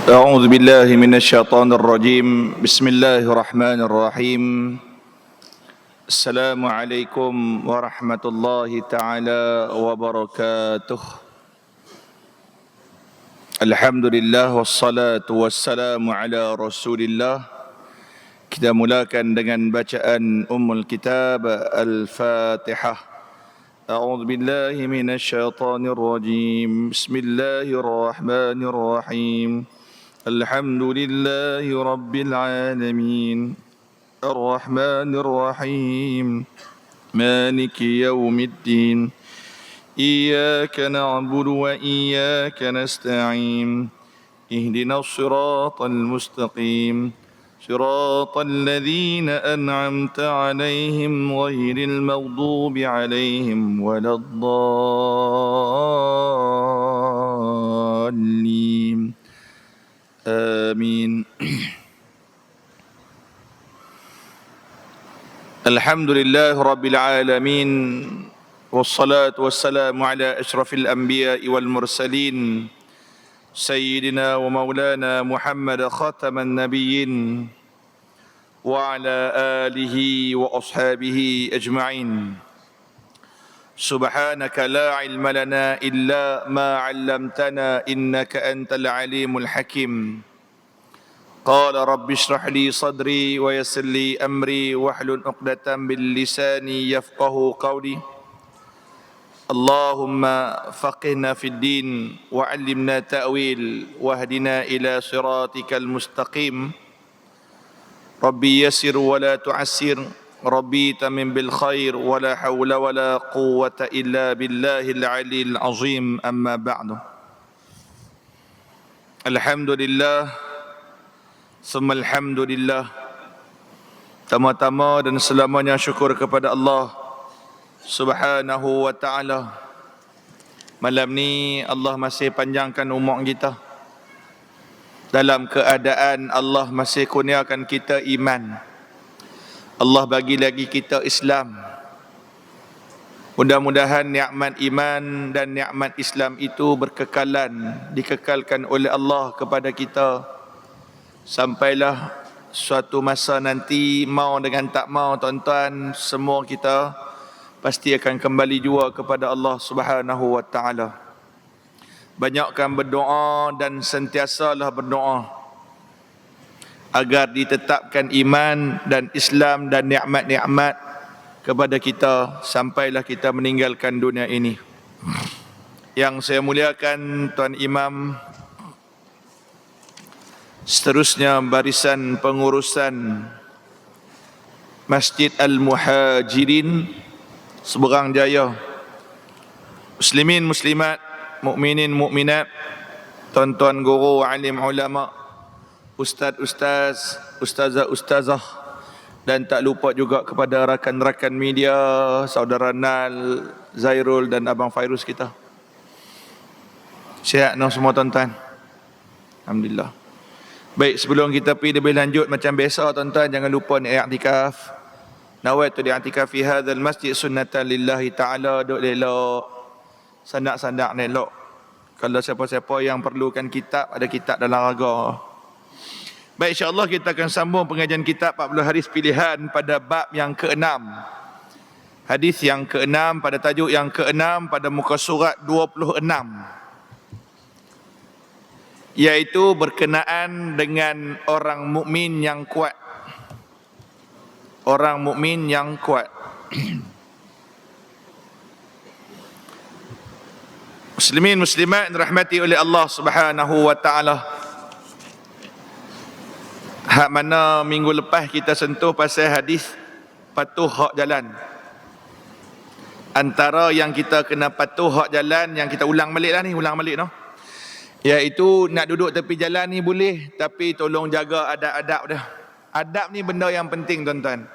أعوذ بالله من الشيطان الرجيم بسم الله الرحمن الرحيم السلام عليكم ورحمة الله تعالى وبركاته الحمد لله والصلاة والسلام على رسول الله. Kita mulakan dengan bacaan Ummul Kitab Al-Fatihah. أعوذ بالله من الشيطان الرجيم بسم الله الرحمن الرحيم الحمد لله رب العالمين الرحمن الرحيم مالك يوم الدين إياك نعبد وإياك نستعين اهدنا الصراط المستقيم صراط الذين أنعمت عليهم غير المغضوب عليهم ولا الضالين آمين. الحمد لله رب العالمين والصلاة والسلام على أشرف الأنبياء والمرسلين سيدنا ومولانا محمد خاتم النبيين وعلى آله وأصحابه أجمعين. سبحانك لا علم لنا إلا ما علمتنا إنك أنت العليم الحكيم. قال رب اشرح لي صدري ويسر لي أمري واحلل عقدة من لساني يفقه قولي. اللهم فقهنا في الدين وعلمنا تأويل واهدنا إلى صراطك المستقيم. ربي يسر ولا تعسر ربي تمن بالخير ولا حول ولا قوة إلا بالله العلي العظيم. أما بعد. الحمد لله ثم الحمد لله. Tama-tama dan selamanya syukur kepada Allah Subhanahu wa ta'ala. Malam ni Allah masih panjangkan umur kita dalam keadaan Allah masih kurniakan kita iman. Allah bagi lagi kita Islam. Mudah-mudahan nikmat iman dan nikmat Islam itu berkekalan, dikekalkan oleh Allah kepada kita sampailah suatu masa nanti, mau dengan tak mau tuan-tuan, semua kita pasti akan kembali jua kepada Allah Subhanahu wa ta'ala. Banyakkan berdoa dan sentiasalah berdoa agar ditetapkan iman dan Islam dan nikmat-nikmat kepada kita sampailah kita meninggalkan dunia ini. Yang saya muliakan Tuan Imam, seterusnya barisan pengurusan Masjid Al-Muhajirin Seberang Jaya, muslimin muslimat, mukminin mukminat, tuan-tuan guru, alim ulama, ustaz-ustaz, ustazah-ustazah, dan tak lupa juga kepada rakan-rakan media, saudara Nal, Zairul dan Abang Fairuz kita. Sihat no semua tuan-tuan? Alhamdulillah. Baik, sebelum kita pergi lebih lanjut macam biasa tuan-tuan, jangan lupa ni i'tikaf. Nawaitu li'atikaf fi hadzal masjid sunnatan lillahi ta'ala. Duk elok, sandak-sandak elok. Kalau siapa-siapa yang perlukan kitab, ada kitab dalam raga. Baik, insya-Allah kita akan sambung pengajian kitab 40 hadis pilihan pada bab yang ke-6. Hadis yang ke-6 pada tajuk yang ke-6 pada muka surat 26. Iaitu berkenaan dengan orang mukmin yang kuat. Orang mukmin yang kuat. Muslimin muslimat dirahmati oleh Allah Subhanahu wa ta'ala. Hak mana minggu lepas kita sentuh pasal hadis patuh hak jalan. Antara yang kita kena patuh hak jalan, yang kita ulang balik no. Iaitu nak duduk tepi jalan ni boleh, tapi tolong jaga adab-adab dah. Adab ni benda yang penting tuan-tuan.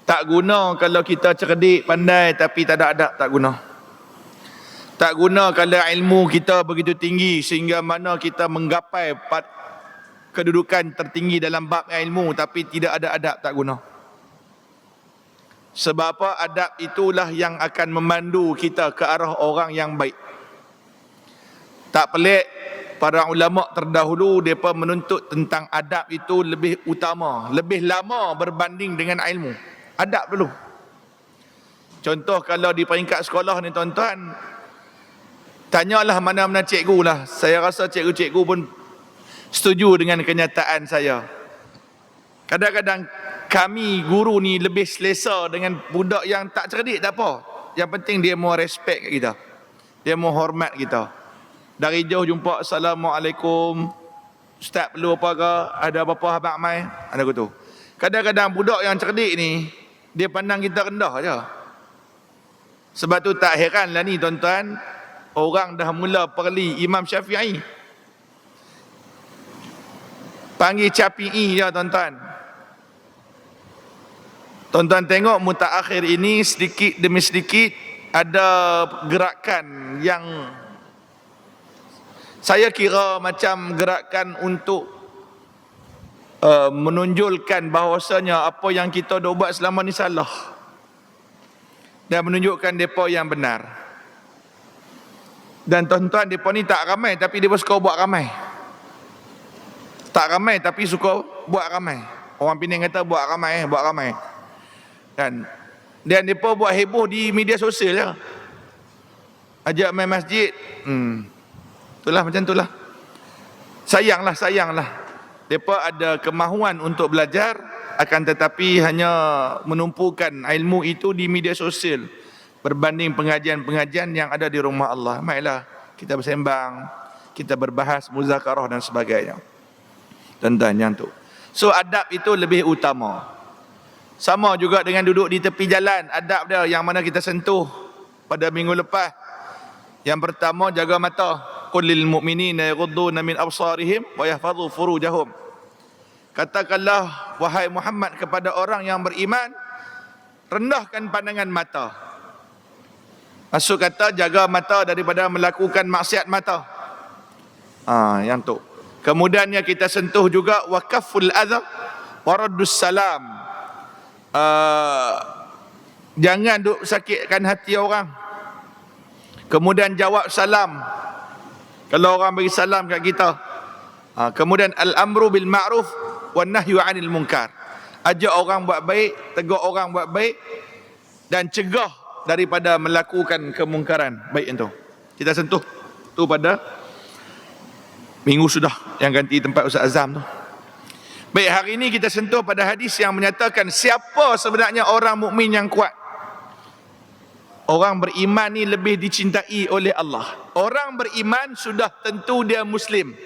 Tak guna kalau kita cerdik, pandai tapi tak ada adab, tak guna. Tak guna kalau ilmu kita begitu tinggi sehingga mana kita menggapai kedudukan tertinggi dalam bab ilmu tapi tidak ada adab, tak guna. Sebab apa? Adab itulah yang akan memandu kita ke arah orang yang baik. Tak pelik para ulama terdahulu mereka menuntut tentang adab itu lebih utama, lebih lama berbanding dengan ilmu. Adab dulu. Contoh kalau di peringkat sekolah ni tuan-tuan, tanyalah mana-mana cikgu lah. Saya rasa cikgu-cikgu pun setuju dengan kenyataan saya. Kadang-kadang kami guru ni lebih selesa dengan budak yang tak cerdik, tak apa. Yang penting dia mau respect kat kita, dia mau hormat kita. Dari jauh jumpa, Assalamualaikum Ustaz, perlu apa ke? Ada apa-apa abang mai? Ada gitu. Kadang-kadang budak yang cerdik ni dia pandang kita rendah je. Sebab tu tak heranlah ni tuan-tuan, orang dah mula perli Imam Syafi'i. Panggil Capi'i je tuan-tuan. Tuan-tuan tengok mutaakhir ini sedikit demi sedikit ada gerakan yang saya kira macam gerakan untuk menunjukkan bahawasanya apa yang kita dah buat selama ni salah, dan menunjukkan mereka yang benar. Dan tuan-tuan, mereka ni tak ramai tapi mereka suka buat ramai. Tak ramai tapi suka buat ramai. Orang Penang kata buat ramai, buat ramai. Dan mereka buat heboh di media sosial je. Ajak main masjid, itulah macam itulah. Sayanglah. Mereka ada kemahuan untuk belajar, akan tetapi hanya menumpukan ilmu itu di media sosial berbanding pengajian-pengajian yang ada di rumah Allah. Mailah kita bersembang, kita berbahas, muzakarah dan sebagainya. Tuan-tuan yang tu. So adab itu lebih utama. Sama juga dengan duduk di tepi jalan, adab dia yang mana kita sentuh pada minggu lepas. Yang pertama, jaga mata. Qul lil mu'minina yaghudduna min absarihim wa yahfazu furujahum. Katakanlah wahai Muhammad kepada orang yang beriman, rendahkan pandangan mata. Maksud kata jaga mata daripada melakukan maksiat mata. Yang tu. Kemudiannya kita sentuh juga waqaful adha wa raddus salam. Jangan duk sakitkan hati orang. Kemudian jawab salam kalau orang bagi salam kat kita. Kemudian al-amru bil ma'ruf wan nahyu 'anil munkar. Ajak orang buat baik, tegur orang buat baik, dan cegah daripada melakukan kemungkaran. Baik itu. Kita sentuh tu pada minggu sudah yang ganti tempat Ustaz Azam tu. Baik, hari ini kita sentuh pada hadis yang menyatakan siapa sebenarnya orang mukmin yang kuat. Orang beriman ni lebih dicintai oleh Allah. Orang beriman sudah tentu dia Muslim.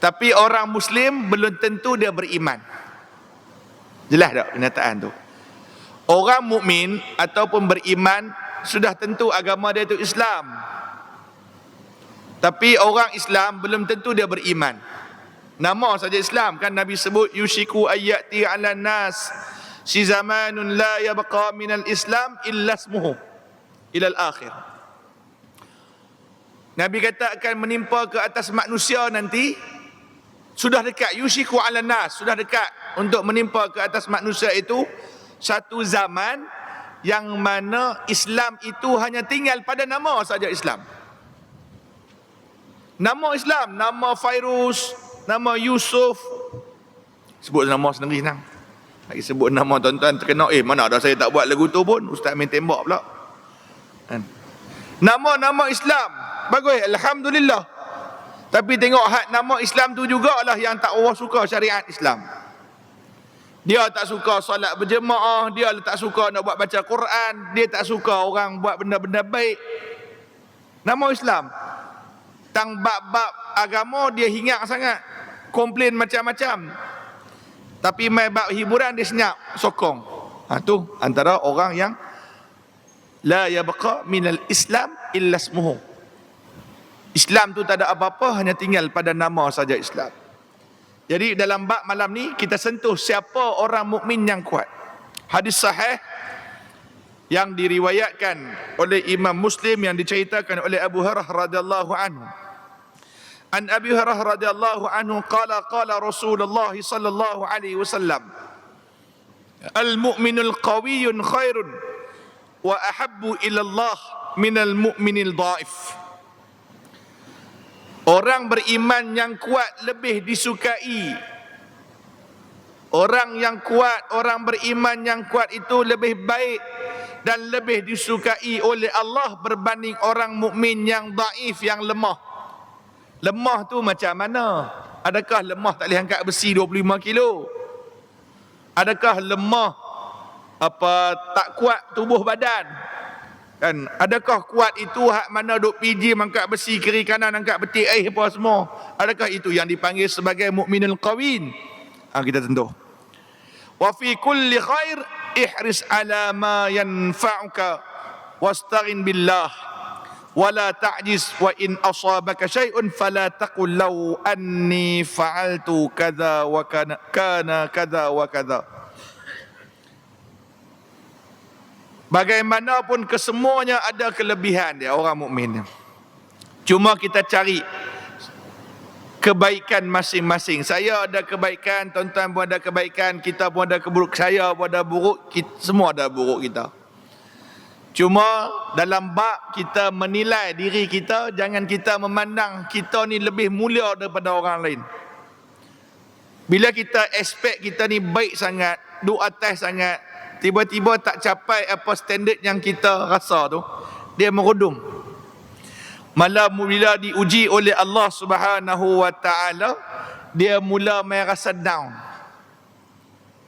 Tapi orang Muslim belum tentu dia beriman. Jelas tak kenyataan tu? Orang mukmin ataupun beriman sudah tentu agama dia itu Islam. Tapi orang Islam belum tentu dia beriman. Nama saja Islam, kan Nabi sebut yushiku ayyati 'alan nas si zamanun la yabqa minal Islam illa ismuhu ila al-akhir. Nabi kata akan menimpa ke atas manusia nanti, sudah dekat, yushiku 'alan nas, sudah dekat untuk menimpa ke atas manusia itu satu zaman yang mana Islam itu hanya tinggal pada nama saja Islam. Nama Islam, nama Fairuz, nama Yusuf. Sebut nama sendiri senang. Lagi sebut nama tuan-tuan terkenal, mana ada saya tak buat lagu tu pun, ustaz main tembak pula. Kan? Nama-nama Islam, bagus, alhamdulillah. Tapi tengok hak nama Islam tu jugalah yang tak orang suka syariat Islam. Dia tak suka solat berjemaah, dia tak suka nak buat baca Quran, dia tak suka orang buat benda-benda baik. Nama Islam. Tang bab-bab agama dia hinggap sangat, komplain macam-macam. Tapi mai bab hiburan dia senyap, sokong. Tu antara orang yang la yabqa minal Islam illa ismuhu. Islam tu tak ada apa-apa, hanya tinggal pada nama saja Islam. Jadi dalam bab malam ni kita sentuh siapa orang mukmin yang kuat. Hadis sahih yang diriwayatkan oleh Imam Muslim yang diceritakan oleh Abu Hurairah radhiyallahu anhu. An Abi Hurairah radhiyallahu anhu qala qala Rasulullah sallallahu alaihi wasallam al-mu'minul qawiyyun khairun wa ahabbu ila Allah minal mu'minil dhaif. Orang beriman yang kuat lebih disukai. Orang yang kuat, orang beriman yang kuat itu lebih baik dan lebih disukai oleh Allah berbanding orang mukmin yang daif, yang lemah. Lemah tu macam mana? Adakah lemah tak boleh angkat besi 25 kilo? Adakah lemah tak kuat tubuh badan? Kan, adakah kuat itu hak mana duk piji angkat besi kiri kanan, angkat peti air apa semua? Adakah itu yang dipanggil sebagai mukminul qawin? Kita tentu. Wa fi kulli khair ihris ala ma yanfa'uka wasta'in billah wala ta'jiz wa in asabaka syai'un fala taqul law anni fa'altu kadza wa kana kadza wa kadza. Bagaimanapun kesemuanya ada kelebihan dia orang mukmin. Cuma kita cari kebaikan masing-masing. Saya ada kebaikan, tuan-tuan pun ada kebaikan, kita pun ada keburuk, saya pun ada buruk, semua ada buruk kita. Cuma dalam bab kita menilai diri kita, jangan kita memandang kita ni lebih mulia daripada orang lain. Bila kita expect kita ni baik sangat, duk atas sangat, tiba-tiba tak capai apa standard yang kita rasa tu, dia merudum. Malah bila diuji oleh Allah Subhanahu wa taala, dia mula merasa down.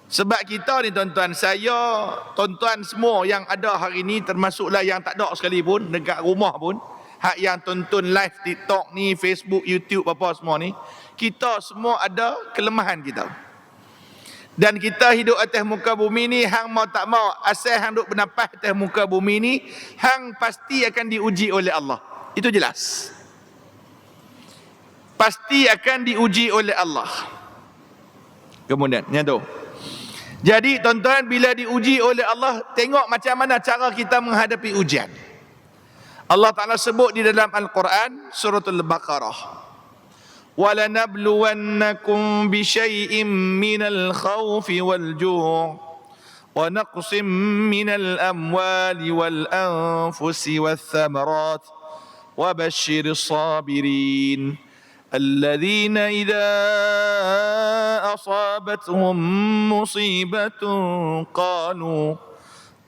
Sebab kita ni tuan-tuan, saya, tuan-tuan semua yang ada hari ni, termasuklah yang tak ada sekali pun dekat rumah pun, hak yang tonton live TikTok ni, Facebook, YouTube apa semua ni, kita semua ada kelemahan kita. Dan kita hidup atas muka bumi ni, hang mau tak mau, asal hang duk bernafas atas muka bumi ni, hang pasti akan diuji oleh Allah. Itu jelas. Pasti akan diuji oleh Allah. Kemudian, yang tu. Jadi tuan-tuan, bila diuji oleh Allah, tengok macam mana cara kita menghadapi ujian. Allah Ta'ala sebut di dalam Al-Quran, surah Al-Baqarah. وَلَنَبْلُوَنَّكُمْ بِشَيْءٍ مِّنَ الْخَوْفِ وَالْجُوعِ وَنَقْصٍ مِّنَ الْأَمْوَالِ وَالْأَنفُسِ وَالثَّمَرَاتِ وَبَشِّرِ الصَّابِرِينَ الَّذِينَ إِذَا أَصَابَتْهُم مُّصِيبَةٌ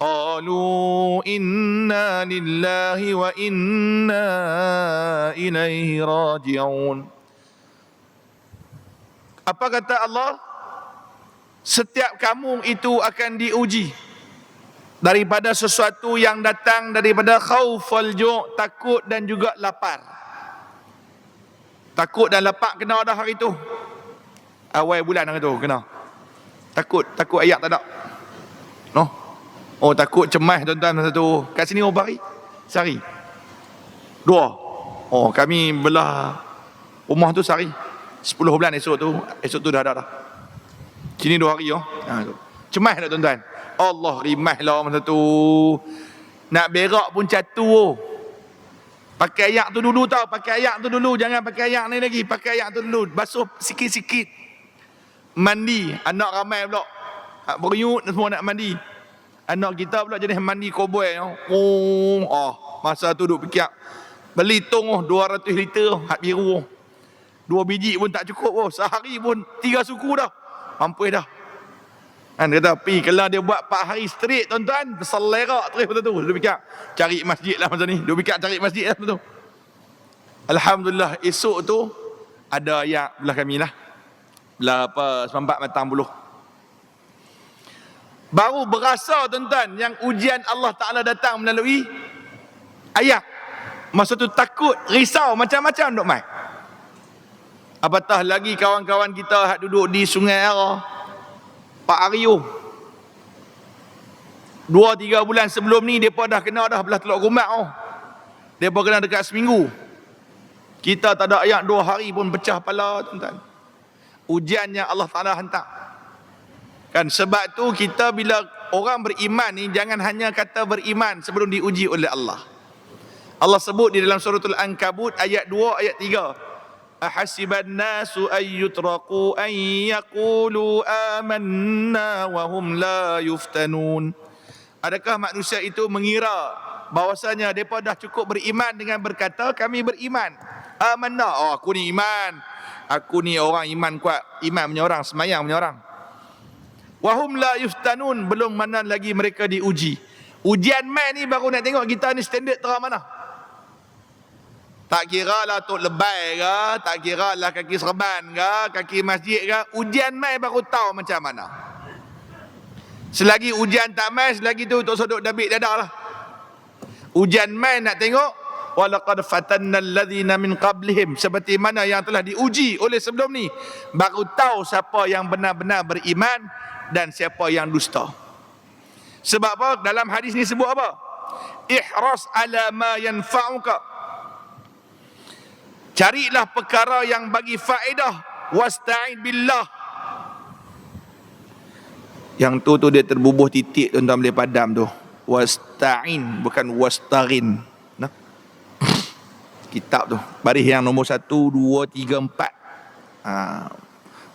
قالوا إِنَّا لِلَّهِ وَإِنَّا إِلَيْهِ راجعون. Apa kata Allah? Setiap kamu itu akan diuji daripada sesuatu yang datang daripada khauf wal ju', takut dan juga lapar. Takut dan lapar kena dah hari tu. Awal bulan hari tu kena. Takut ayak tak ada. No. Oh, takut cemas tuan-tuan masa tu. Kat sini berapa hari? Sehari. 2. Oh, kami belah rumah tu sehari. 10 bulan esok tu dah ada dah. Sini 2 hari tu. Cemas tak tuan-tuan? Allah rimah lah masa tu. Nak berak pun catu. Pakai ayak tu dulu tau. Pakai ayak tu dulu. Jangan pakai ayak ni lagi. Pakai ayak tu dulu. Basuh sikit-sikit. Mandi. Anak ramai pula. Beriut semua nak mandi. Anak kita pula jenis mandi koboi. Masa tu duk fikir. Beli tong 200 liter. Hak biru. 2 biji pun tak cukup. Sehari pun 3 suku dah. Mampu dah. Dia kata, kalau dia buat 4 hari straight tuan-tuan, berselerak terus betul tu. Dia fikir, cari masjid lah macam ni. Dia fikir cari masjid lah betul tu. Alhamdulillah, esok tu, ada ayat belah kami lah. Belah 94 matang buluh. Baru berasa tuan-tuan, yang ujian Allah Ta'ala datang melalui ayat. Masa tu takut, risau, macam-macam duk mai. Apatah lagi kawan-kawan kita hak duduk di Sungai Ara, Pak Aryo. 2-3 bulan sebelum ni depa dah kena dah belah Teluk Gombak Depa kena dekat seminggu. Kita tak ada ayat 2 hari pun pecah kepala tuan-tuan. Ujian yang Allah Taala hantar. Kan sebab tu kita bila orang beriman ni jangan hanya kata beriman sebelum diuji oleh Allah. Allah sebut di dalam surah Al-Ankabut ayat 2 ayat 3. Ahasiban nasu ayyutraku an yaqulu amanna wa hum la yuftanun. Adakah manusia itu mengira bahwasanya mereka dah cukup beriman dengan berkata kami beriman, Amanna, oh aku ni iman. Aku ni orang iman kuat, iman punya orang, semayang punya orang. Wahum la yuftanun, belum mana lagi mereka diuji. Ujian mai ni baru nak tengok kita ni standard terang mana. Tak kira lah tok lebay ke, tak kira lah kaki serban ke, kaki masjid ke, ujian mai baru tahu macam mana. Selagi ujian tak mai, selagi tu tok sodok dabik dadah lah. Ujian mai nak tengok, walaqad fatanna alladhina min qablihim, seperti mana yang telah diuji oleh sebelum ni, baru tahu siapa yang benar-benar beriman dan siapa yang dusta. Sebab apa? Dalam hadis ni sebut apa? Ihras ala ma yanfa'uka, carilah perkara yang bagi faedah, wasta'in billah. Yang tu dia terbubuh titik, tuan-tuan boleh padam tu. Wasta'in, bukan wastarin. Nah, kitab tu baris yang nombor 1, 2, 3, 4.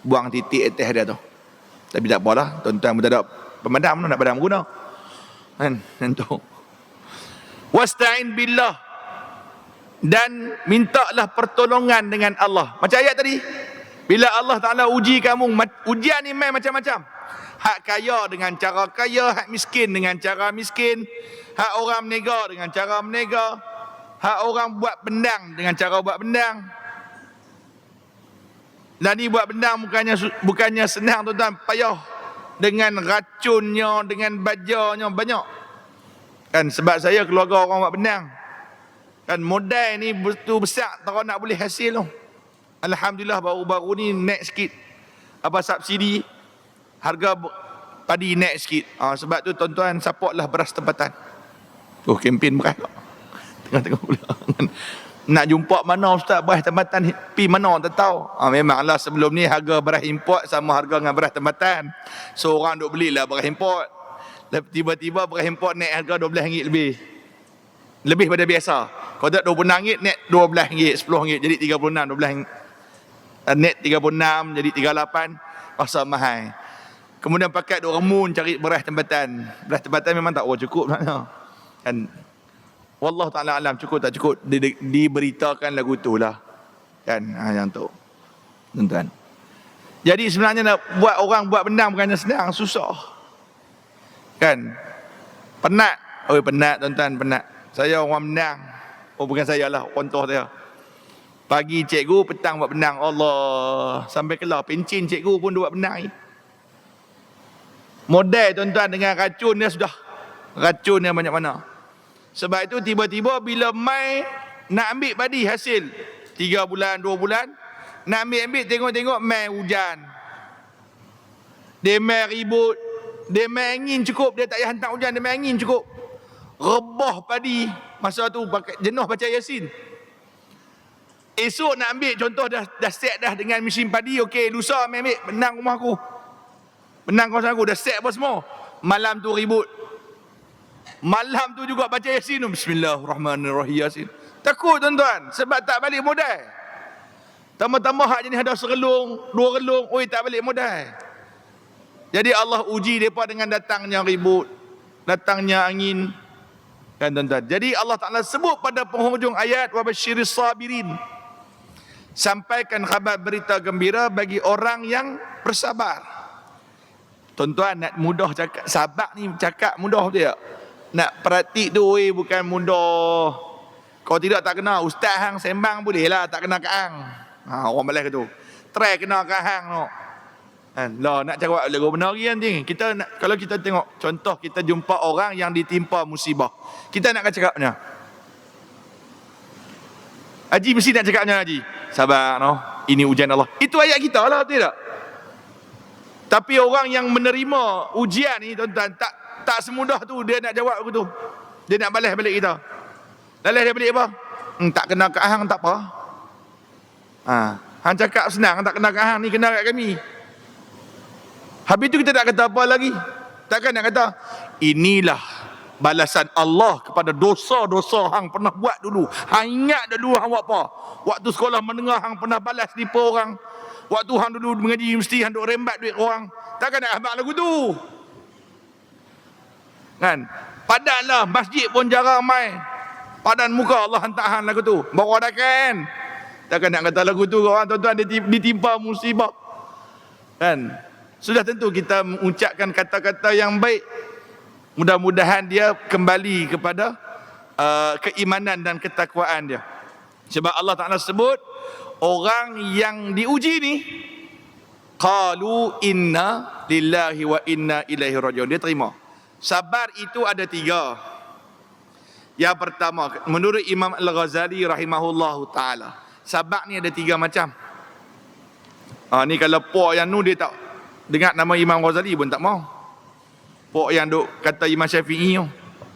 Buang titik atas dia tu. Tapi tak apalah, tuan-tuan pun tak ada pemadam, nak padam guna kan, tu. Wasta'in billah, dan mintalah pertolongan dengan Allah. Macam ayat tadi, bila Allah Ta'ala uji kamu, ujian ni main macam-macam. Hak kaya dengan cara kaya, hak miskin dengan cara miskin, hak orang menega dengan cara menega, hak orang buat bendang dengan cara buat bendang. Dan ni buat bendang bukannya senang, tuan-tuan, payah. Dengan racunnya, dengan bajanya banyak kan. Sebab saya keluarga orang buat bendang kan, modal ni betul besar, tak nak boleh hasil tu. Alhamdulillah baru-baru ni naik sikit apa subsidi, harga padi naik sikit. Sebab tu tuan-tuan supportlah beras tempatan. Kempen beras tengah-tengah pula. Nak jumpa mana ustaz beras tempatan pi mana tak tahu. Memanglah sebelum ni harga beras import sama harga dengan beras tempatan. So orang duk belilah beras import. Tiba-tiba beras import naik harga RM12 lebih. Lebih pada biasa. Kalau tak RM20 net RM12, RM10 jadi RM36, net RM36 jadi RM38, pasal mahal. Kemudian pakai duk remun cari beras tempatan. Beras tempatan memang tak cukup maknanya. Kan wallahu taala alam, cukup tak cukup diberitakan lagu tu lah. Kan yang tu. Tuan-tuan. Jadi sebenarnya nak buat orang buat bendang bukannya senang, susah. Kan? Penat. Penat tuan-tuan, penat. Saya orang bendang. Bukan saya lah, contoh saya. Pagi cikgu, petang buat bendang. Allah, sampai kelar pencin cikgu pun buat bendang ni. Modal tuan-tuan dengan racun dia sudah. Racun dia banyak mana. Sebab itu tiba-tiba bila mai nak ambil padi hasil 3 bulan, 2 bulan, nak ambil tengok-tengok mai hujan. Dia mai ribut, dia mai angin cukup, dia tak payah hantar hujan, dia mai angin cukup. Rebah padi. Masa tu pakai jenuh baca Yasin. Esok nak ambil, contoh dah set dah dengan mesin padi, okey, lusa ambil benang rumah aku. Benang kawasan aku dah set apa semua. Malam tu ribut. Malam tu juga baca Yasin. Bismillahirrahmanirrahim Yasin. Takut tuan-tuan sebab tak balik modal. Tambah-tambah hak jenis ada serelung, 2 relung, tak balik modal. Jadi Allah uji mereka dengan datangnya ribut, datangnya angin. Kan tuan-tuan. Jadi Allah Ta'ala sebut pada penghujung ayat wa basyiris sabirin. Sampaikan khabar berita gembira bagi orang yang bersabar. Tuan-tuan, nak mudah cakap sabar ni, cakap mudah dia. Nak praktik tu bukan mudah. Kalau tidak tak kena ustaz hang sembang boleh lah, tak kena kat hang. Orang Malaysia tu. Try kena kat hang no. Lah nak cakap lagu benar nanti. Kita nak, kalau kita tengok contoh kita jumpa orang yang ditimpa musibah. Kita nak cakapnya. Haji mesti nak cakapnya Haji. Sabar no. Ini ujian Allah. Itu ayat kita lah, tidak? Tapi orang yang menerima ujian ni tuan-tuan, tak semudah tu dia nak jawab aku tu. Dia nak balas balik kita. Balas dia balik apa? Tak kena kat hang tak apa. Hang cakap senang, tak kena kat hang, ni kena kat kami. Habis tu kita tak kata apa lagi. Takkan nak kata inilah balasan Allah kepada dosa-dosa hang pernah buat dulu. Hang ingat dulu hang buat apa? Waktu sekolah menengah hang pernah balas nipu orang. Waktu hang dulu mengaji universiti hang duk rembat duit orang. Takkan nak habaq lagu tu. Kan? Padanlah masjid pun jarang mai. Padan muka Allah hantar hang lagu tu. Baru ada kan? Takkan nak kata lagu tu orang tuan-tuan ditimpa musibah. Kan? Sudah tentu kita mengucapkan kata-kata yang baik. Mudah-mudahan dia kembali kepada keimanan dan ketakwaan dia. Sebab Allah Ta'ala sebut orang yang diuji ni qalu inna lillahi wa inna ilaihi rajiun. Dia terima. Sabar itu ada 3. Yang pertama, menurut Imam Al-Ghazali rahimahullahu ta'ala, sabar ni ada 3 macam. Ni kalau pok yang nu dia tak dengar nama Imam Ghazali pun tak mau. Pok yang duk kata Imam Syafi'i tu.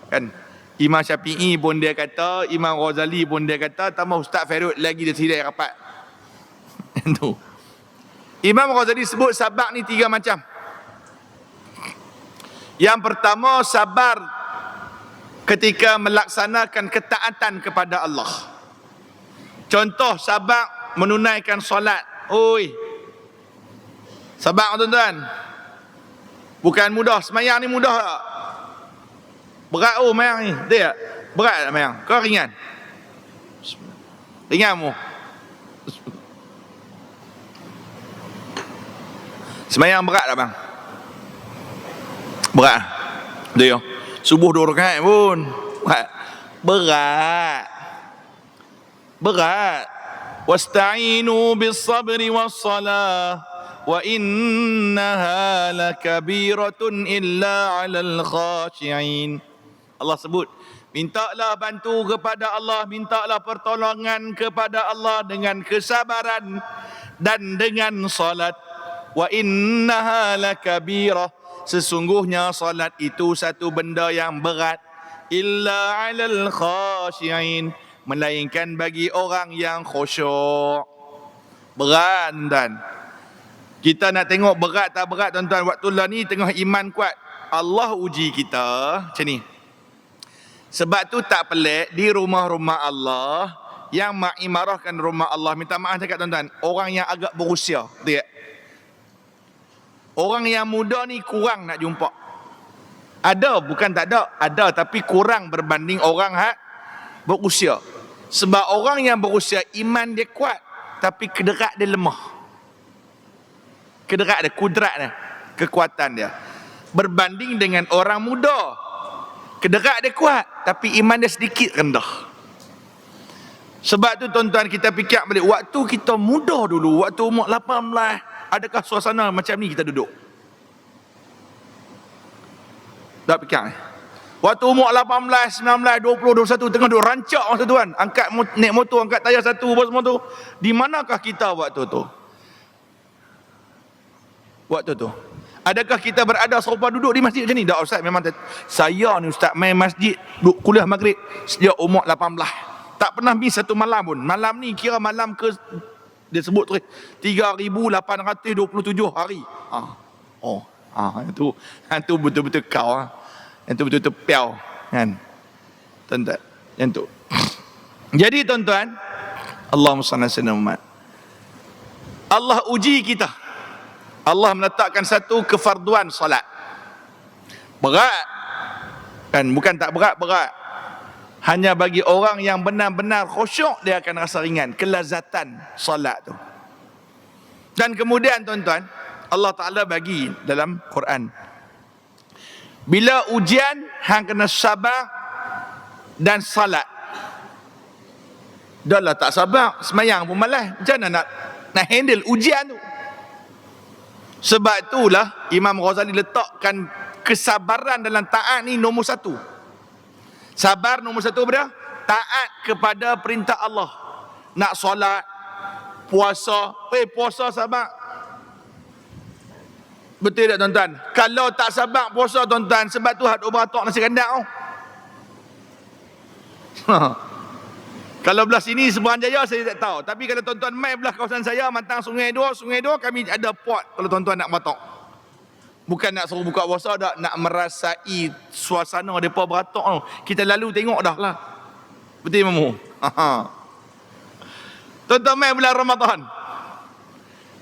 Kan? Imam Syafi'i pun dia kata, Imam Ghazali pun dia kata, tambah Ustaz Fairuz lagi dia sidai rapat. Itu. Imam Ghazali sebut sabar ni 3 macam. Yang pertama, sabar ketika melaksanakan ketaatan kepada Allah. Contoh sabar menunaikan solat. Oi. Sabar tuan-tuan. Bukan mudah. Semayang ni mudah tak? Berat mayang ni. Dia tak? Berat tak mayang? Kau ringan? Ringan mu? Semayang berat tak bang? Berat. Dia. Subuh 2 rakaat pun. Berat. Berat. Wasta'inu bis-sabri was-salah wa innaha lakabiratun illa 'alal khashi'in. Allah sebut, mintalah bantu kepada Allah, mintalah pertolongan kepada Allah dengan kesabaran dan dengan salat. Wa innaha lakabirah, sesungguhnya salat itu satu benda yang berat, illa 'alal khashi'in, melainkan bagi orang yang khusyuk. Berat tuan. Kita nak tengok berat tak berat tuan-tuan. Waktu lah ni tengah iman kuat, Allah uji kita macam ni. Sebab tu tak pelik di rumah-rumah Allah yang mengimarahkan rumah Allah, minta maaf cakap tuan-tuan, orang yang agak berusia, betul tak? Orang yang muda ni kurang nak jumpa. Ada, bukan tak ada. Ada, tapi kurang berbanding orang berusia. Sebab orang yang berusia, iman dia kuat, tapi kederat dia lemah. Kederat dia, kudrat dia, kekuatan dia. Berbanding dengan orang muda, kederat dia kuat, tapi iman dia sedikit rendah. Sebab tu tuan-tuan, kita fikir balik, waktu kita muda dulu, waktu umur 18, adakah suasana macam ni kita duduk? Tak fikir ni. Waktu umur 18, 19, 20, 21, tengah duduk rancak masa tu kan. Angkat naik motor, angkat tayar satu, apa semua tu. Di manakah kita waktu tu? Waktu tu. Adakah kita berada serupa duduk di masjid macam ni? Tak, Ustaz, memang saya ni Ustaz main masjid, duduk kuliah maghrib sejak umur 18. Tak pernah miss satu malam pun. Malam ni kira malam ke, dia sebut tu 3,827 hari. Itu betul-betul kau. Yang tu betul-betul piau kan. Tuan-tuan, yang tu. Jadi tuan-tuan, Allahumma salli ala sayyidina Muhammad. Allah uji kita. Allah meletakkan satu kefarduan solat. Berat. Kan, bukan tak berat, berat. Hanya bagi orang yang benar-benar khusyuk, dia akan rasa ringan kelazatan solat tu. Dan kemudian tuan-tuan, Allah Ta'ala bagi dalam Quran, bila ujian, hang kena sabar dan salat. Dah lah tak sabar, semayang pun malas. Macam mana nak handle ujian tu? Sebab itulah Imam Ghazali letakkan kesabaran dalam taat ni nombor 1. Sabar nombor 1 berapa? Taat kepada perintah Allah. Nak solat, puasa, puasa sabar. Betul tak tuan-tuan? Kalau tak sabar puasa tuan-tuan, sebab tu had beratok nasi kandak tau. Kalau belah sini Seberang Jaya saya tak tahu. Tapi kalau tuan-tuan mai belah kawasan saya, Mantang Sungai Dua, kami ada pot kalau tuan-tuan nak beratok. Bukan nak suruh buka puasa dah, nak merasai suasana depa beratok tau. Kita lalu tengok dah lah. Betul mamu? Tuan-tuan mai bulan Ramadan.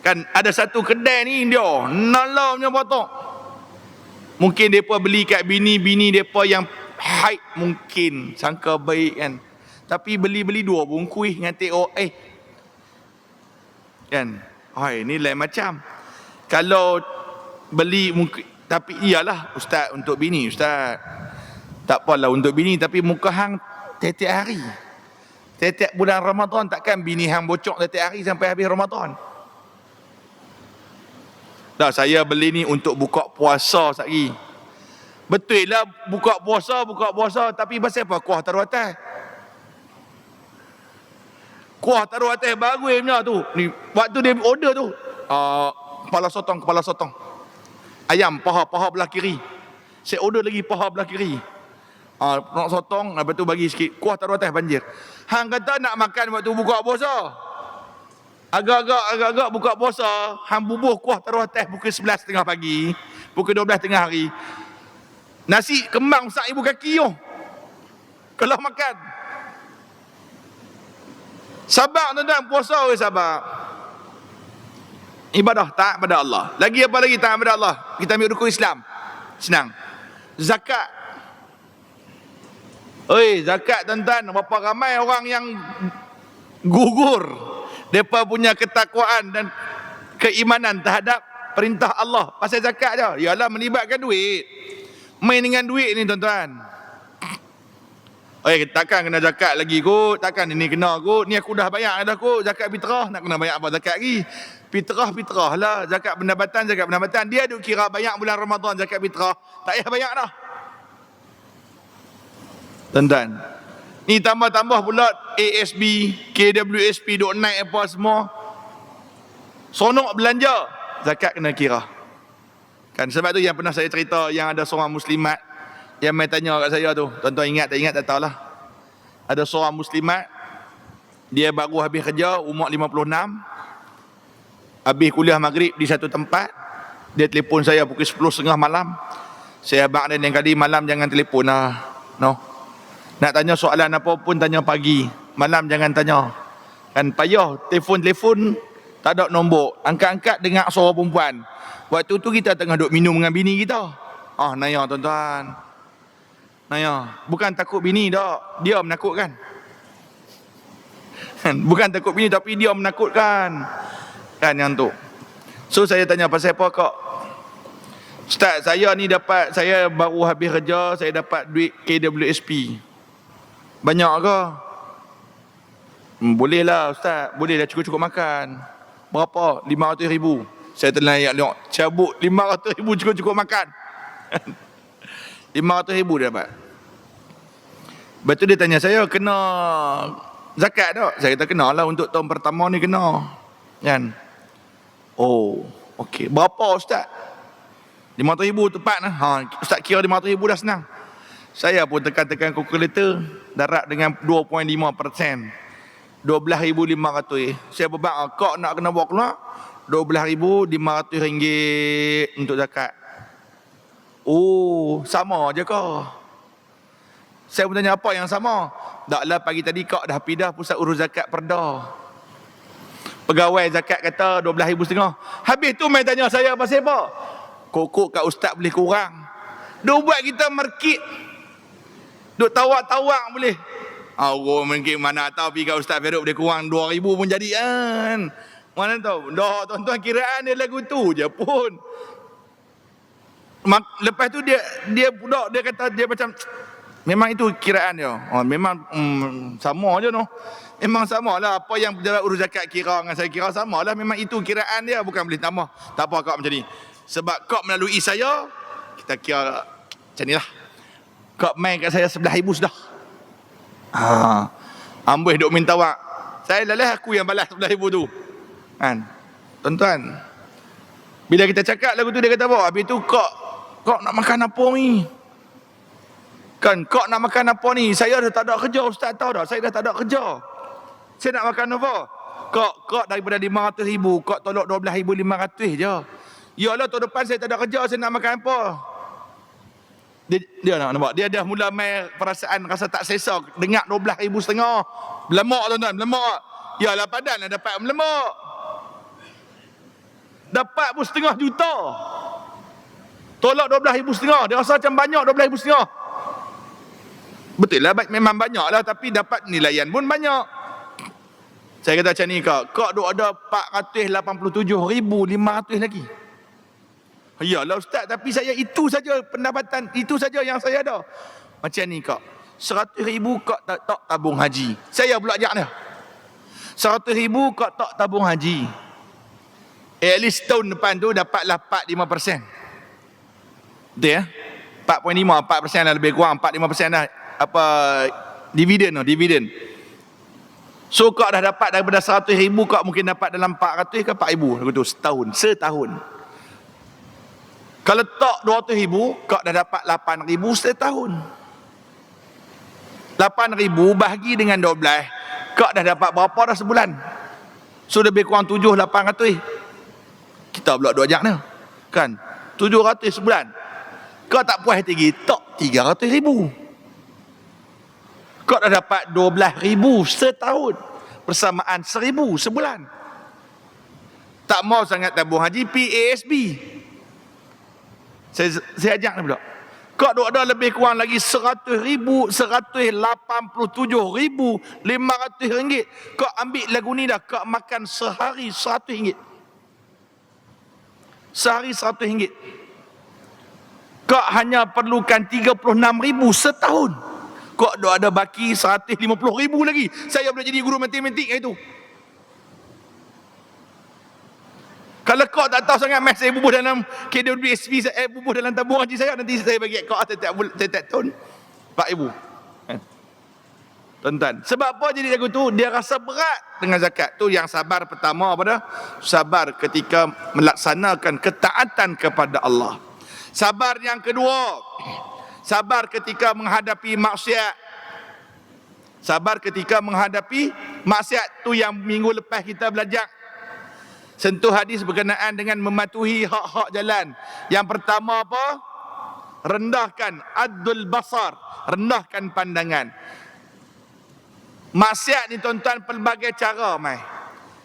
Kan ada satu kedai ni dia nalau punya beratok. Mungkin depa beli kat bini-bini depa yang haid mungkin, sangka baik kan. Tapi beli-beli 2 bungkus dengan teh Kan? Ini lain macam. Kalau beli mungkin, tapi iyalah ustaz untuk bini, ustaz. Tak apalah untuk bini, tapi muka hang tiap-tiap hari. Tiap-tiap bulan Ramadan takkan bini hang bocok tiap-tiap hari sampai habis Ramadan. Dah saya beli ni untuk buka puasa sekali. Betul lah buka puasa, tapi pasal apa kuah taruh atas? Kuah taruh atas bagusnya tu. Ni waktu dia order tu, kepala sotong. Ayam paha belah kiri. Saya order lagi paha belah kiri. Nak sotong, lepas tu bagi sikit. Kuah taruh atas banjir. Hang kata nak makan waktu buka puasa. Agak-agak buka puasa, hang bubuh kuah taruh atas pukul 11.30 pagi, pukul 12 tengah hari. Nasi kembang sak ibu kaki yo. Kalau makan. Sabar tuan-tuan, puasa sabar. Ibadah taat pada Allah. Lagi apa lagi taat pada Allah? Kita ambil rukun Islam. Senang. Zakat. Zakat tuan-tuan, berapa ramai orang yang gugur depa punya ketakwaan dan keimanan terhadap perintah Allah pasal zakat je. Ialah melibatkan duit. Main dengan duit ni tuan-tuan. Takkan kena zakat lagi kot, takkan ini kena kot. Ni aku dah bayar dah kot zakat fitrah, nak kena bayar apa zakat lagi? Fitrah lah, zakat pendapatan. Dia duk kira bayar bulan Ramadan zakat fitrah, tak payah bayar dah. Tuan-tuan, ni tambah pula ASB, KWSP duk naik apa semua. Sonok belanja, zakat kena kira. Kan sebab tu yang pernah saya cerita, yang ada seorang muslimat yang mai tanya kat saya tu, tuan-tuan ingat tak ingat tak tahulah. Ada seorang muslimat, dia baru habis kerja, umur 56, habis kuliah maghrib di satu tempat. Dia telefon saya pukul 10.30 malam. Saya abang dia lain kali malam jangan telefon lah, no. Nak tanya soalan apa pun tanya pagi, malam jangan tanya. Kan payah telefon tak ada nombor, angkat-angkat dengar suara perempuan. Waktu tu kita tengah duk minum dengan bini kita. Naya tuan-tuan. Naya, bukan takut bini dak, dia menakutkan. Bukan takut bini tapi dia menakutkan. Kan yang tu. So saya tanya pasal apa kak? Ustaz, saya baru habis kerja, saya dapat duit KWSP. Banyak ke? Boleh lah ustaz, boleh lah cukup-cukup makan. Berapa? 500,000. Saya terlayak cabut 500,000 cukup-cukup makan. 500,000 dia dapat. Betul dia tanya saya, kena zakat tak? Saya kata kena lah, untuk tahun pertama ni kena. Kan? Okey. Berapa ustaz? 500,000 tepat lah. Ustaz kira 500,000 dah senang. Saya pun tekan kalkulator, darab dengan 2.5%. 12,500. Saya berbak, kau nak kena bawa keluar 12,500 ringgit untuk zakat. Sama je kau. Saya pun tanya apa yang sama? Taklah pagi tadi kau dah pindah pusat urus zakat Perda. Pegawai zakat kata 12,500. Habis tu main tanya saya pasal apa? Kokok kat ustaz boleh kurang. Dia buat kita market. Duk tawak-tawak boleh. Orang mungkin mana tahu pergi kat Ustaz Feruk boleh kurang 2,000 pun jadi kan. Mana tahu. Dah tuan-tuan kiraan dia lagu tu je pun. Lepas tu dia budak dia kata dia macam memang itu kiraan dia. Memang sama je noh. Memang sama lah apa yang berjalan urus zakat kira dengan saya kira sama lah. Memang itu kiraan dia, bukan boleh tambah. Tak apa kau macam ni. Sebab kau melalui saya, kita kira macam ni lah. Kau main kat saya 11,000 sudah. Ambil duk minta wak. Saya lelah aku yang balas 11,000 tu. Kan? Tuan-tuan, bila kita cakap lagu tu dia kata apa? Habis tu kau nak makan apa ni? Kan kau nak makan apa ni? Saya dah tak ada kerja, ustaz tahu dah. Saya dah tak ada kerja. Saya nak makan apa? Kau daripada 500,000, kau tolak 12,500 je. Ya Allah, tahun depan saya tak ada kerja, saya nak makan apa? Dia nak nampak. Dia dah mula main perasaan rasa tak selesa. Dengar 12,500. Melemak tuan-tuan, melemak. Yalah padan lah dapat melemak. Dapat pun setengah juta. Tolak 12,500. Dia rasa macam banyak 12,500. Betul lah, memang banyak lah. Tapi dapat nilaian pun banyak. Saya kata macam ni kak duk ada 487,500 lagi. Yalah ustaz, tapi saya itu saja pendapatan, itu saja yang saya ada. Macam ni kak, 100,000 kak tak tabung haji. Saya pula ajak dia. 100,000 kak tak tabung haji. At least tahun depan tu dapatlah 4-5%. Betul ya? 4.5% lah lebih kurang, 4-5% lah apa dividen. So kak dah dapat daripada 100,000, kak mungkin dapat dalam 400 ke 4,000 begitu setahun. Kalau tak 200,000, kak dah dapat 8,000 setahun. 8,000 bahagi dengan 12, kak dah dapat berapa dah sebulan? So lebih kurang 7-800. Kita pula duk ajak ni kan, 700 sebulan. Kak tak puas hati lagi, tak 300,000. Kak dah dapat 12,000 setahun, persamaan 1,000 sebulan. Tak mau sangat tabung haji, PASB. Saya ajak ni pula. Kak duk ada lebih kurang lagi 100,000, 187,500 ringgit. Kak ambil lagu ni dah, kak makan sehari 100 ringgit. Sehari 100 ringgit. Kak hanya perlukan 36,000 setahun. Kak duk ada baki 150,000 lagi. Saya boleh jadi guru matematik itu. Kalau kau tak tahu sangat math, saya bubuh dalam KWSP, saya bubuh dalam tabung haji saya, nanti saya bagi kau setiap tahun 4,000. Tuan-tuan, sebab apa jadi lagu tu? Dia rasa berat dengan zakat. Tu yang sabar pertama apa dah? Sabar ketika melaksanakan ketaatan kepada Allah. Sabar yang kedua, sabar ketika menghadapi maksiat. Sabar ketika menghadapi maksiat tu yang minggu lepas kita belajar. Sentuh hadis berkenaan dengan mematuhi hak-hak jalan. Yang pertama apa? Rendahkan addul basar, rendahkan pandangan. Maksiat ni tuan-tuan pelbagai cara mai.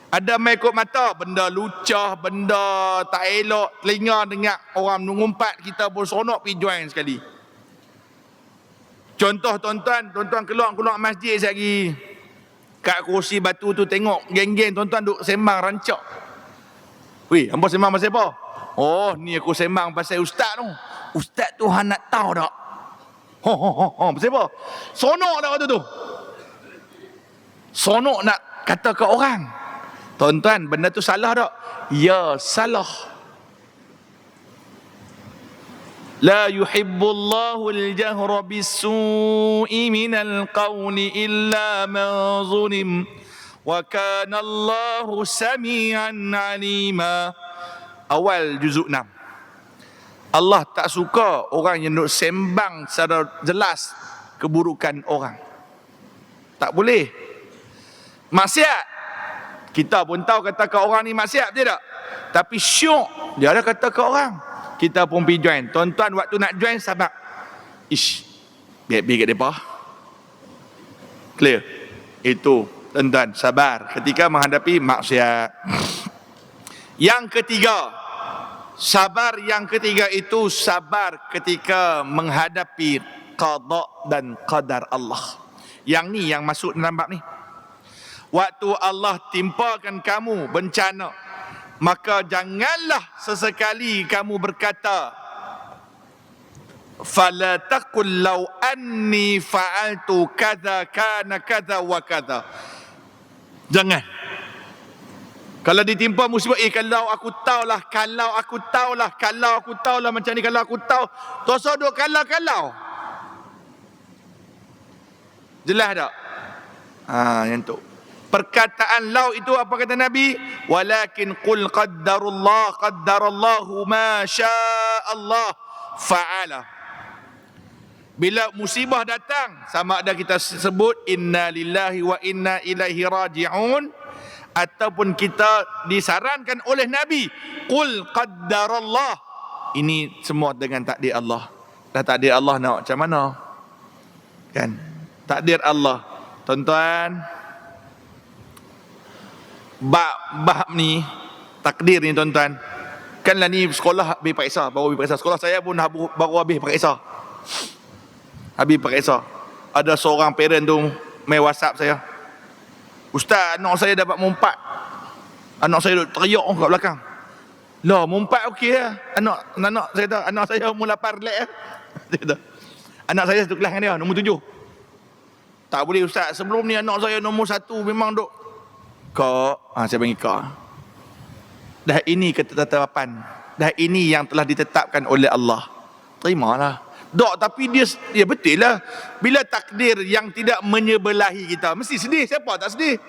Ada mai ikut mata, benda lucah, benda tak elok, telinga dengar orang mengumpat, kita pun seronok pergi join sekali. Contoh tuan-tuan keluar masjid sekali, kat kursi batu tu tengok geng-geng tuan-tuan duk sembang rancak. Weh, hampa sembang pasal apa? Oh, ni aku sembang pasal ustaz tu. Ustaz tu hang nak tahu tak? Pasal apa? Sonok dah waktu tu. Sonok nak kata ke orang. Tuan-tuan, benda tu salah tak? Ya, salah. La yuhibbullahu al-jahra bis-su'i minal qawli illa man zulim. Wa kana Allahu samian alima. Awal juzuk 6. Allah tak suka orang yang duk sembang secara jelas keburukan orang. Tak boleh. Maksiat, kita pun tahu kata ke orang ni maksiat, betul tak? Tapi syok dia ada kata ke orang, kita pun pergi join. Tuan-tuan waktu nak join sabar. Biar kat depa. Clear? Itu tuan-tuan, sabar ketika menghadapi maksiat. Yang ketiga, sabar yang ketiga itu sabar ketika menghadapi qada dan qadar Allah. Yang ni yang masuk dalam bab ni. Waktu Allah timpakan kamu bencana, maka janganlah sesekali kamu berkata, fala taqul law anni fa'altu kadza kana kadza wa kadza. Jangan. Kalau ditimpa musibah, kalau aku tahulah macam ni, kalau aku tahu, tak duk kalau. Jelas tak? Yang tu. Perkataan law itu apa kata Nabi? Walakin qul qaddarallahu ma sya'allah fa'ala. Bila musibah datang, sama ada kita sebut inna lillahi wa inna ilaihi raji'un, ataupun kita disarankan oleh Nabi, qul qaddarallah. Ini semua dengan takdir Allah. Dah takdir Allah nak macam mana? Kan? Takdir Allah. Tuan-tuan, bab ni, takdir ni tuan-tuan, kanlah ni sekolah habis periksa, baru habis periksa. Sekolah saya pun baru habis periksa. Ada seorang parent tu main WhatsApp saya. Ustaz, anak saya dapat mumpat. Anak saya duduk teriak kat belakang. Lah, mumpat okey lah. Anak saya tahu, anak saya umur 8 relax lah. Dia kata, anak saya satu kelas dengan dia, nombor 7. Tak boleh Ustaz, sebelum ni anak saya nombor 1 memang duk. Kak, saya panggil kak. Dah ini ketetapan. Dah ini yang telah ditetapkan oleh Allah. Terimalah. Dok, tapi dia betul lah. Bila takdir yang tidak menyebelahi kita, mesti sedih. Siapa tak sedih?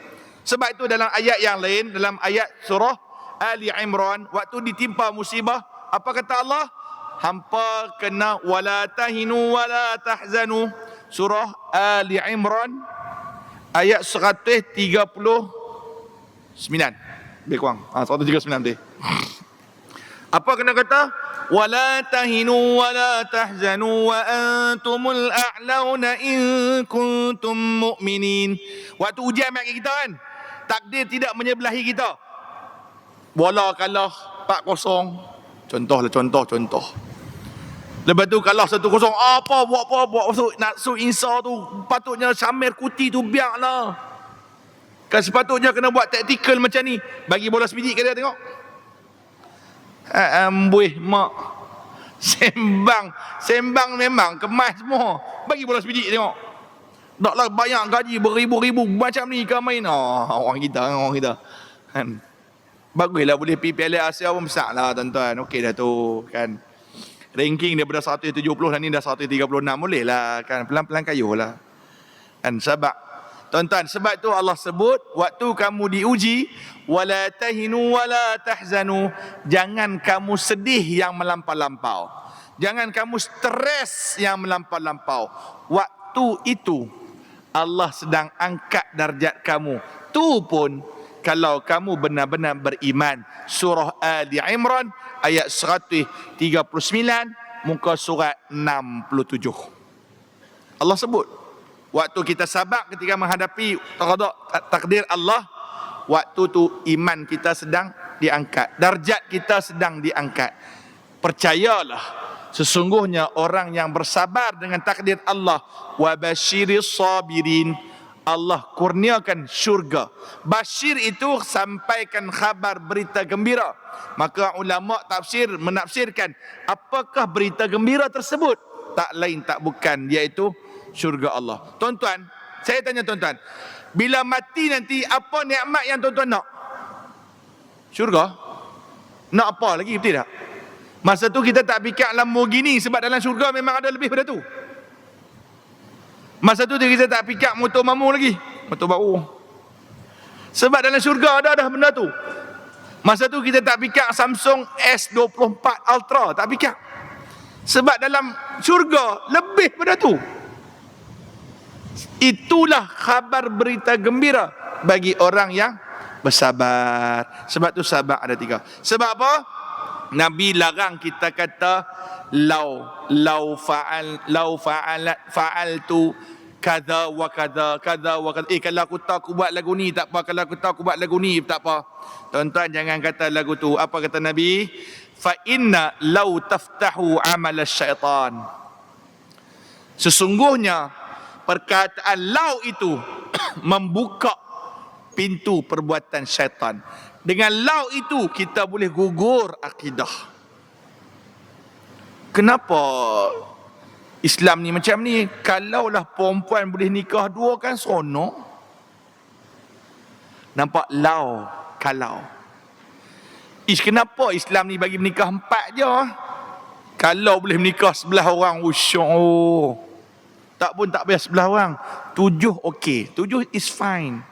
Sebab itu dalam ayat yang lain, dalam ayat surah Ali Imran, waktu ditimpa musibah, apa kata Allah? Hampa kena wala tahinu wala tahzanu. Surah Ali Imran ayat 139. Lebih kurang 139 tu. Apa kena kata? Wala tahinu wala tahzanu wa antumul a'launa in kuntum mu'minin. Waktu ujian kat kita kan, takdir tidak menyebelahi kita. Bola kalah 4-0. Contoh. Lepas tu kalah 1-0. Apa buat Natsu Insa tu patutnya Syamir Kuti tu biarlah. Kan sepatutnya kena buat taktikal macam ni. Bagi bola sebiji ke dia tengok. Ambuih mak. Sembang memang kemas semua. Bagi bola sebiji tengok. Taklah banyak gaji beribu-ribu macam ni kau main. Orang kita kan. Baguslah boleh pergi Piala Asia pun besar lah tuan-tuan. Okey dah tu kan. Ranking daripada 170 dan ni dah 136 boleh lah kan. Pelan-pelan kayuh lah. Kan Tuan-tuan, sebab tu Allah sebut waktu kamu diuji wala tahinu wala tahzanu, jangan kamu sedih yang melampau-lampau. Jangan kamu stres yang melampau-lampau. Waktu itu Allah sedang angkat darjat kamu. Tu pun kalau kamu benar-benar beriman. Surah Ali Imran ayat 139 muka surat 67. Allah sebut waktu kita sabar ketika menghadapi takdir Allah, waktu tu iman kita sedang diangkat, darjat kita sedang diangkat. Percayalah, sesungguhnya orang yang bersabar dengan takdir Allah, wa basyiris sabirin, Allah kurniakan syurga. Basyir itu sampaikan khabar, berita gembira. Maka ulama tafsir menafsirkan apakah berita gembira tersebut? Tak lain tak bukan, iaitu syurga Allah. Tuan-tuan, saya tanya tuan-tuan, bila mati nanti apa nikmat yang tuan-tuan nak? Syurga? Nak apa lagi, betul tak? Masa tu kita tak fikir Lamborghini sebab dalam syurga memang ada lebih pada tu. Masa tu kita tak fikir motor mamu lagi, motor baru. Sebab dalam syurga ada dah benda tu. Masa tu kita tak fikir Samsung S24 Ultra, tak fikir. Sebab dalam syurga lebih pada tu. Itulah khabar berita gembira bagi orang yang bersabar. Sebab tu sabar ada 3. Sebab apa? Nabi larang kita kata fa'altu kadza wa kadza wa kadza. Kalau aku tahu aku buat lagu ni tak apa, kalau aku tahu aku buat lagu ni tak apa. Tuan-tuan jangan kata lagu tu. Apa kata Nabi? Fa inna law taftahu amal syaitan. Sesungguhnya perkataan lau itu membuka pintu perbuatan syaitan. Dengan lau itu kita boleh gugur akidah. Kenapa Islam ni macam ni? Kalaulah perempuan boleh nikah 2 kan seronok. Nampak lau kalau. Kenapa Islam ni bagi menikah 4 je? Kalau boleh menikah 11 orang, usyuk. Tak pun tak payah 11 orang. 7 okey. 7 is fine.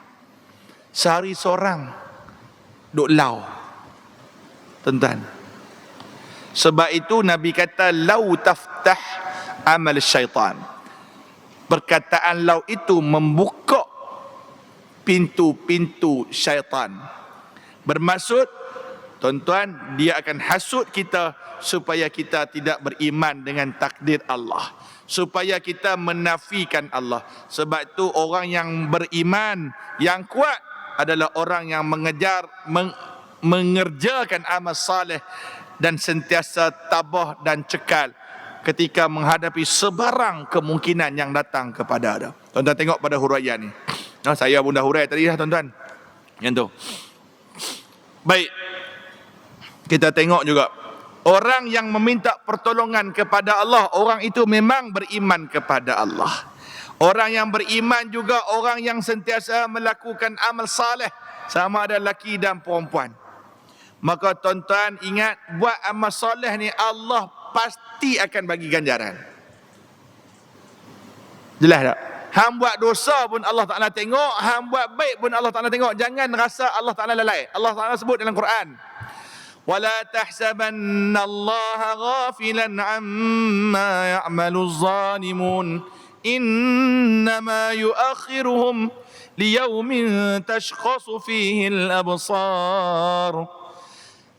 Sehari seorang duk lau. Tuan-tuan. Sebab itu Nabi kata lau taftah amal syaitan. Perkataan lau itu membuka pintu-pintu syaitan. Bermaksud, tuan-tuan, dia akan hasut kita supaya kita tidak beriman dengan takdir Allah, supaya kita menafikan Allah. Sebab itu orang yang beriman yang kuat adalah orang yang mengerjakan amal saleh dan sentiasa tabah dan cekal ketika menghadapi sebarang kemungkinan yang datang kepada dia. Tuan-tuan tengok pada huraian ni. Saya pun dah hurai tadi lah tuan-tuan. Yang tu. Baik. Kita tengok juga. Orang yang meminta pertolongan kepada Allah, orang itu memang beriman kepada Allah. Orang yang beriman juga orang yang sentiasa melakukan amal saleh, sama ada lelaki dan perempuan. Maka tuan-tuan ingat, buat amal soleh ni Allah pasti akan bagi ganjaran. Jelas tak? Hang buat dosa pun Allah Ta'ala tengok, hang buat baik pun Allah Ta'ala tengok. Jangan rasa Allah Ta'ala lalai. Allah Ta'ala sebut dalam Quran, وَلَا تَحْسَبَنَّ اللَّهَ غَافِلًا عَمَّا يَعْمَلُ الظَّالِمُونَ إِنَّمَا يُؤَخِّرُهُمْ لِيَوْمٍ تَشْخَصُ فِيهِ الْأَبْصَارُ.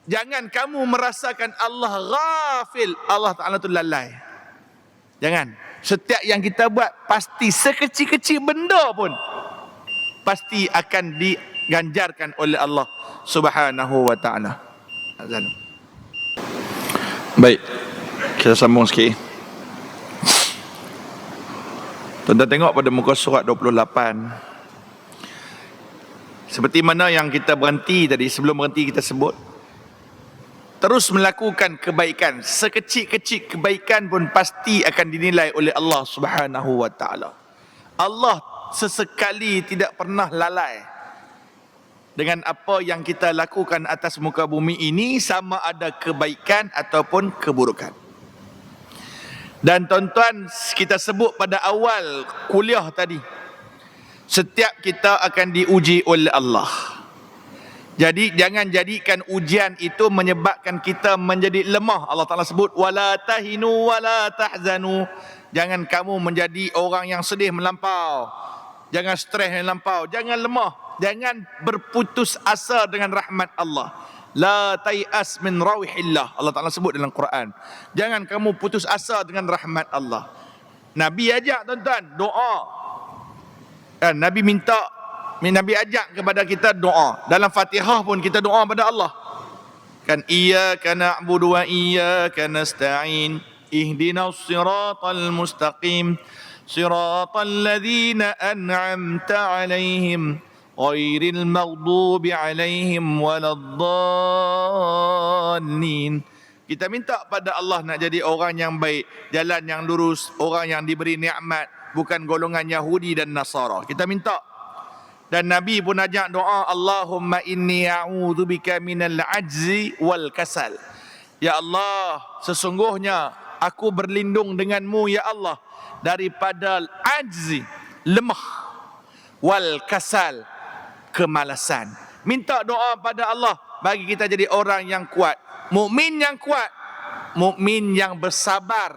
Jangan kamu merasakan Allah ghafil, Allah Ta'ala tu lalai. Jangan. Setiap yang kita buat pasti sekecil-kecil benda pun pasti akan diganjarkan oleh Allah Subhanahu wa Ta'ala. Azan. Baik, kita sambung sikit. Tuan-tuan tengok pada muka surat 28. Seperti mana yang kita berhenti tadi, sebelum berhenti kita sebut, terus melakukan kebaikan, sekecil-kecil kebaikan pun pasti akan dinilai oleh Allah Subhanahu wa Ta'ala. Allah sesekali tidak pernah lalai dengan apa yang kita lakukan atas muka bumi ini, sama ada kebaikan ataupun keburukan. Dan tuan-tuan, kita sebut pada awal kuliah tadi, setiap kita akan diuji oleh Allah. Jadi jangan jadikan ujian itu menyebabkan kita menjadi lemah. Allah Ta'ala sebut, wala tahinu wala tahzanu. Jangan kamu menjadi orang yang sedih melampau, jangan stres melampau, jangan lemah, jangan berputus asa dengan rahmat Allah. La tay'as min rawihillah, Allah Ta'ala sebut dalam Quran. Jangan kamu putus asa dengan rahmat Allah. Nabi ajak tuan-tuan doa. Nabi minta, Nabi ajak kepada kita doa. Dalam Fatihah pun kita doa pada Allah. Kan, iyyaka na'budu wa iyyaka nasta'in. Ihdinas siratal mustaqim. Siratal ladzina an'amta 'alaihim ghairil maghdubi 'alaihim waladdallin. Kita minta pada Allah nak jadi orang yang baik, jalan yang lurus, orang yang diberi nikmat, bukan golongan Yahudi dan Nasara. Kita minta. Dan Nabi pun ajak doa, Allahumma inni a'udzubika minal ajzi wal kasal. Ya Allah, sesungguhnya aku berlindung denganmu ya Allah daripada ajzi, lemah, wal kasal, kemalasan. Minta doa pada Allah bagi kita jadi orang yang kuat, mukmin yang kuat, mukmin yang bersabar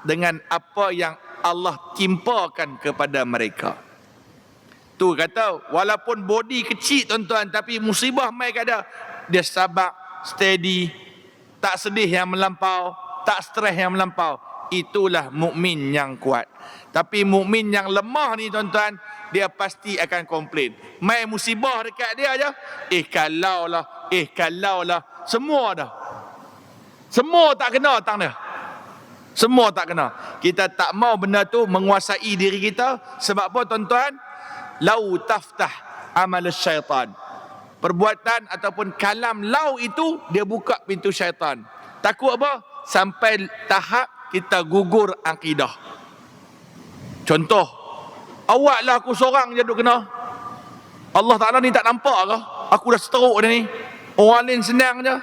dengan apa yang Allah timpakan kepada mereka. Tu kata, walaupun body kecil tuan-tuan, tapi musibah mai kada, dia sabar, steady, tak sedih yang melampau, tak stres yang melampau. Itulah mukmin yang kuat. Tapi mukmin yang lemah ni tuan-tuan, dia pasti akan komplain. Mai musibah dekat dia aja, kalau lah, semua dah. Semua tak kena tang dia. Semua tak kena. Kita tak mau benda tu menguasai diri kita. Sebab apa tuan-tuan? Lau taftah amal syaitan. Perbuatan ataupun kalam lau itu, dia buka pintu syaitan. Takut apa? Sampai tahap kita gugur akidah. Contoh, awak lah aku seorang je duk kena. Allah Ta'ala ni tak nampak ke? Aku dah seteruk dah ni. Orang lain senang je.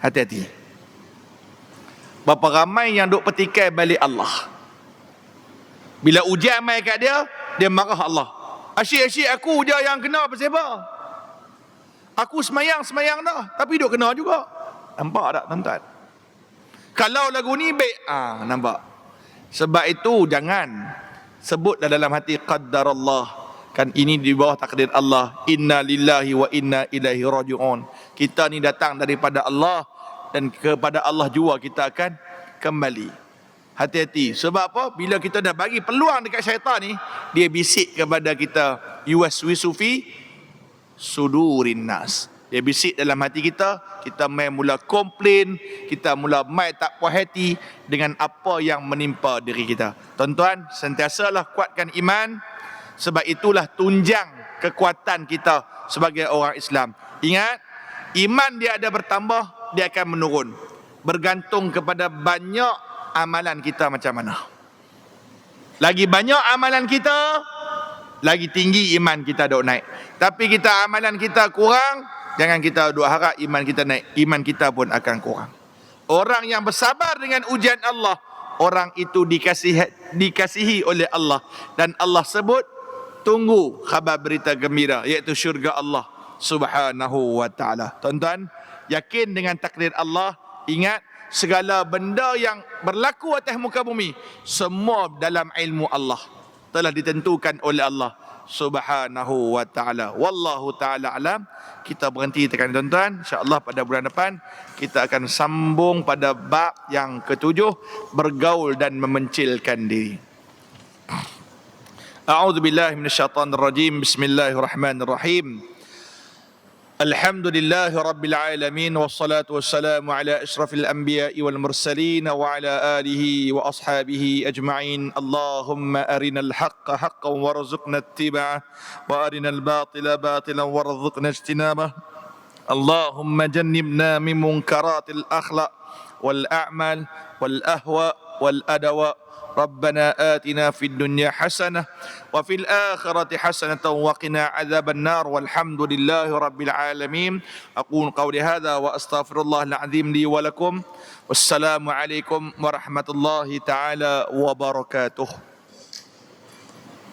Hati-hati. Berapa ramai yang duk petikai balik Allah. Bila ujian mai kat dia, dia marah Allah. Asyik-asyik aku je yang kena pasal apa? Aku semayang dah, tapi duk kena juga. Nampak tak tuan-tuan? Kalau lagu ni baik, nampak. Sebab itu jangan sebutlah dalam hati qaddarallah. Kan ini di bawah takdir Allah. Inna lillahi wa inna ilaihi raji'un. Kita ni datang daripada Allah dan kepada Allah jua kita akan kembali. Hati-hati. Sebab apa? Bila kita dah bagi peluang dekat syaitan ni, dia bisik kepada kita, yuwaswisu fi sudurin nas. Dia bisik dalam hati kita, kita mula komplain, kita mula tak puas hati dengan apa yang menimpa diri kita. Tuan-tuan, sentiasalah kuatkan iman, sebab itulah tunjang kekuatan kita sebagai orang Islam. Ingat, iman dia ada bertambah, dia akan menurun. Bergantung kepada banyak amalan kita macam mana. Lagi banyak amalan kita, lagi tinggi iman kita dok naik. Tapi kita amalan kita kurang, jangan kita duk harap iman kita naik. Iman kita pun akan kurang. Orang yang bersabar dengan ujian Allah, orang itu dikasihi oleh Allah. Dan Allah sebut, tunggu khabar berita gembira, iaitu syurga Allah subhanahu wa ta'ala. Tuan-tuan, yakin dengan takdir Allah. Ingat, segala benda yang berlaku atas muka bumi, semua dalam ilmu Allah, telah ditentukan oleh Allah subhanahu wa ta'ala. Wallahu ta'ala alam. Kita berhenti tekan tuan-tuan. InsyaAllah pada bulan depan kita akan sambung pada bab yang ketujuh, bergaul dan memencilkan diri. A'udzu billahi minasyaitonir rajim. Bismillahirrahmanirrahim. Alhamdulillahi rabbil alamin, wassalatu wassalamu ala asyrafil anbiya'i wal mursalin wa ala alihi wa ashabihi ajma'in. Allahumma arinal haqqa haqqan warzuqna ittiba'ah wa arinal batila batilan warzuqna ijtinabah. Allahumma jannibna min munkaratil akhlaq wal a'mal wal ahwa wal adawa. ربنا آتنا في الدنيا حسنة وفي الآخرة حسنة وقنا عذاب النار والحمد لله رب العالمين. أقول قولي هذا وأستغفر الله العظيم لي ولكم والسلام عليكم ورحمة الله تعالى وبركاته.